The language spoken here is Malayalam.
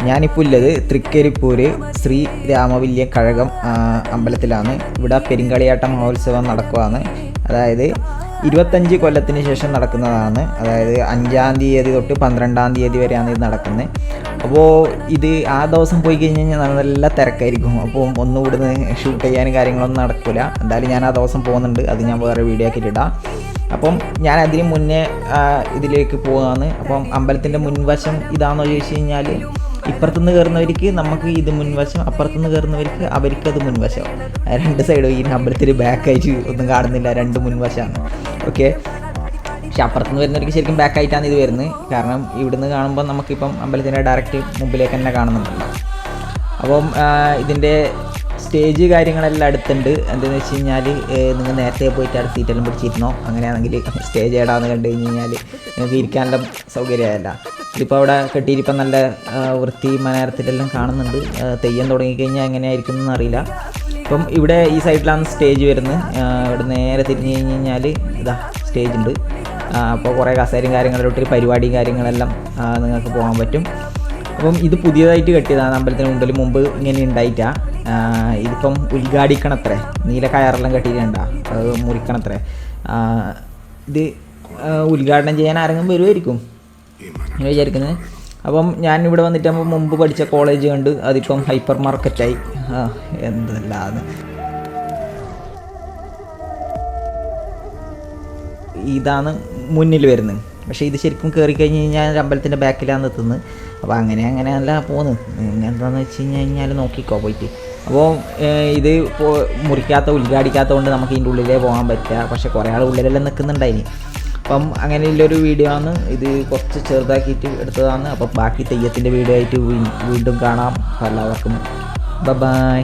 ഞാനിപ്പോൾ ഉള്ളത് തൃക്കരിപ്പൂർ ശ്രീ രാമവല്യ കഴകം അമ്പലത്തിലാണ്. ഇവിടെ പെരുങ്കളിയാട്ട മഹോത്സവം നടക്കുകയാണ്. അതായത് 25 കൊല്ലത്തിന് ശേഷം നടക്കുന്നതാണ്. അതായത് 5-ാം തീയതി തൊട്ട് 12-ാം തീയതി വരെയാണ് ഇത് നടക്കുന്നത്. അപ്പോൾ ഇത് ആ ദിവസം പോയി കഴിഞ്ഞ് കഴിഞ്ഞാൽ നല്ല തിരക്കായിരിക്കും. അപ്പോൾ ഒന്നും ഇവിടുന്ന് ഷൂട്ട് ചെയ്യാനും കാര്യങ്ങളൊന്നും നടക്കില്ല. എന്തായാലും ഞാൻ ആ ദിവസം പോകുന്നുണ്ട്. അത് ഞാൻ വേറെ വീഡിയോ ആക്കിയിട്ട് ഇടാം. അപ്പം ഞാൻ അതിന് മുന്നേ ഇതിലേക്ക് പോകുകയാണ്. അപ്പം അമ്പലത്തിൻ്റെ മുൻവശം ഇതാണെന്ന് ചോദിച്ചു കഴിഞ്ഞാൽ ഇപ്പുറത്തുനിന്ന് കയറുന്നവർക്ക് നമുക്ക് ഇത് മുൻവശം, അപ്പുറത്തുനിന്ന് കയറുന്നവർക്ക് അവർക്കത് മുൻവശം. 2 സൈഡും ഈ അമ്പലത്തിൽ ബാക്കായിട്ട് ഒന്നും കാണുന്നില്ല, 2 മുൻവശമാണ്. ഓക്കെ, പക്ഷെ അപ്പുറത്തുനിന്ന് വരുന്നവർക്ക് ശരിക്കും ബാക്കായിട്ടാണ് ഇത് വരുന്നത്. കാരണം ഇവിടുന്ന് കാണുമ്പോൾ നമുക്കിപ്പം അമ്പലത്തിൻ്റെ ഡയറക്റ്റ് മുമ്പിലേക്ക് തന്നെ കാണുന്നുണ്ടല്ലോ. അപ്പം ഇതിൻ്റെ സ്റ്റേജ് കാര്യങ്ങളെല്ലാം അടുത്തുണ്ട്. എന്താണെന്ന് വെച്ച് കഴിഞ്ഞാൽ നിങ്ങൾ നേരത്തെ പോയിട്ട് അവിടെ സീറ്റെല്ലാം പിടിച്ചിരുന്നോ, അങ്ങനെയാണെങ്കിൽ സ്റ്റേജ് ഏടാന്ന് കണ്ടു കഴിഞ്ഞ് കഴിഞ്ഞാൽ നിങ്ങൾക്ക് ഇരിക്കാനുള്ള സൗകര്യമായല്ല. ഇതിപ്പോൾ അവിടെ കെട്ടിയിരിപ്പം നല്ല വൃത്തി മനേരത്തിലെല്ലാം കാണുന്നുണ്ട്. തെയ്യം തുടങ്ങിക്കഴിഞ്ഞാൽ എങ്ങനെയായിരിക്കും എന്നറിയില്ല. ഇപ്പം ഇവിടെ ഈ സൈഡിലാണ് സ്റ്റേജ് വരുന്നത്. ഇവിടെ നേരെ തിരിഞ്ഞ് കഴിഞ്ഞ് കഴിഞ്ഞാൽ ഇതാ സ്റ്റേജ് ഉണ്ട്. അപ്പോൾ കുറേ കസേരയും കാര്യങ്ങളിലോട്ട് പരിപാടിയും കാര്യങ്ങളെല്ലാം നിങ്ങൾക്ക് പോകാൻ പറ്റും. അപ്പം ഇത് പുതിയതായിട്ട് കെട്ടിയതാണ്. അമ്പലത്തിന് മുമ്പ് ഇങ്ങനെ ഉണ്ടായിട്ടാണ്. ഇതിപ്പം ഉദ്ഘാടിക്കണത്രേ, നീല കയറെല്ലാം കെട്ടിയിട്ടുണ്ടാ, അത് മുറിക്കണത്രേ. ഇത് ഉദ്ഘാടനം ചെയ്യാൻ ആരെങ്കിലും വരുമായിരിക്കും അങ്ങനെ വിചാരിക്കുന്നത്. അപ്പം ഞാൻ ഇവിടെ വന്നിട്ടാകുമ്പോൾ മുമ്പ് പഠിച്ച കോളേജ് കണ്ട് അതിപ്പം ഹൈപ്പർ മാർക്കറ്റായി. എന്തല്ലാതെ ഇതാണ് മുന്നിൽ വരുന്നത്. പക്ഷേ ഇത് ശരിക്കും കയറി കഴിഞ്ഞ് കഴിഞ്ഞാൽ അമ്പലത്തിൻ്റെ ബാക്കിലാണ് എത്തുന്നത്. അപ്പോൾ അങ്ങനെയല്ല പോകുന്നത്. എന്താണെന്ന് വെച്ച് കഴിഞ്ഞാൽ നോക്കിക്കോ പോയിട്ട്. അപ്പോൾ ഇത് ഉദ്ഘാടിക്കാത്തത് കൊണ്ട് നമുക്ക് ഇതിൻ്റെ ഉള്ളിലേ പോകാൻ പറ്റുക. പക്ഷേ കുറേ ആൾ ഉള്ളിലെല്ലാം നിൽക്കുന്നുണ്ടായിന്. അപ്പം അങ്ങനെയുള്ളൊരു വീഡിയോ ആണ് ഇത്. കുറച്ച് ചെറുതാക്കിയിട്ട് എടുത്തതാണ്. അപ്പം ബാക്കി തെയ്യത്തിൻ്റെ വീഡിയോ ആയിട്ട് വീണ്ടും കാണാം. എല്ലാവർക്കും ബൈ.